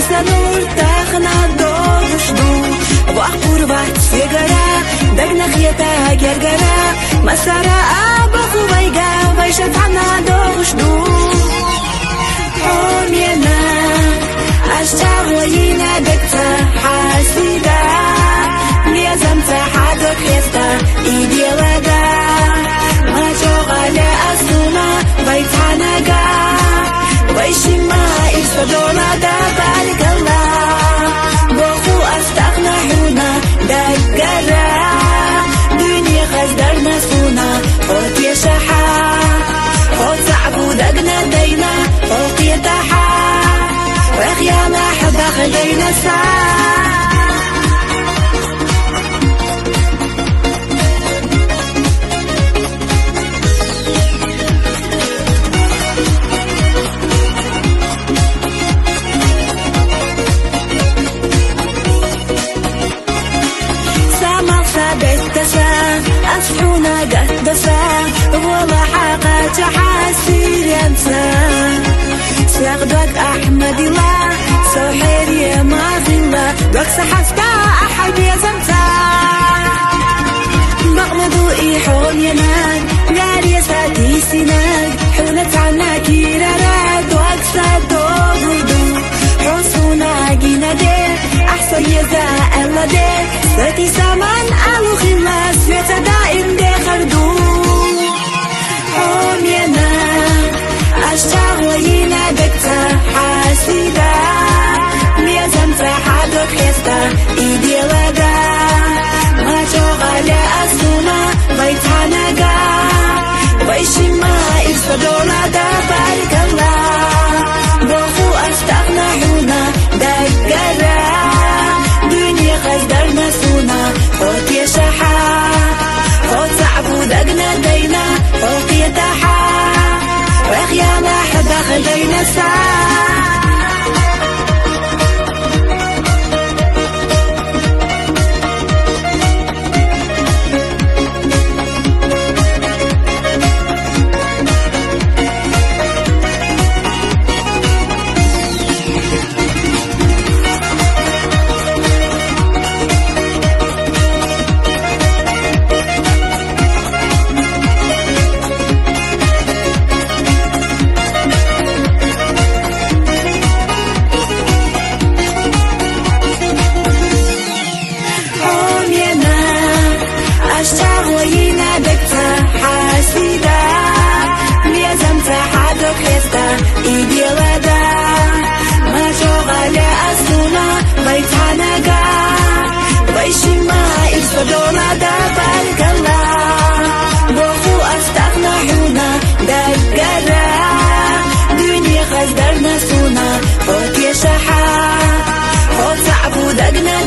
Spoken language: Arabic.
سنور تاخنا دوشدو وقربات سيجارة دقنا خيتا جرجرة مسارة أبو ويجا ويشت عنا دوشدو حومينا أشتغلينا دكتا حاسيدا لازم تحدك خيستا إيدي لدا ما شغل أسونا بيتعناقا ويشما إفسدونا دا بارك الله بوخو أستغنى حونا دقرا دنيا خزدرنا سونا فوت يشحا فوت صعبو دقنا دينا فوق يتحا وخيانا حبا خلينا ساعة أصحونا قدسا ولا حقا تحاسير ينسى سيغدك أحمد الله سوحير يا ماضي دوك سحفتا أحد يزمتا مغمضو إيحون ينال غار يساتي سنال حونت عنا كيرا راد دوك سادو بردو حوصونا جينا دي أحسن يزا ألا دي ساتي سامان ألو خلاص سويتا دائم دي خردو حومينا أشتغلينا دكتا حاسيدا لازم تحدو خيستا إيدي لدا ما شغل أسونا بيتعناقا ويشما إفسدونا دا بارك الله بوخو أستغنى حونا دقرا دنيا خزدرنا سونا فوت يشحا فوت صعبو دقنا دينا فوق يتحا وخيانا حبا خلينا ساعة أشتغلينا دكتا حاسيدا لازم تحدك خيستا إيدي لدا ما شغل أسونا بيتعناقا ويشما إفسدونا دا بارك الله بوخو أستغنى حونا دقرا دنيا خزدرنا سونا فوت يشحا فوت صعبو دقنا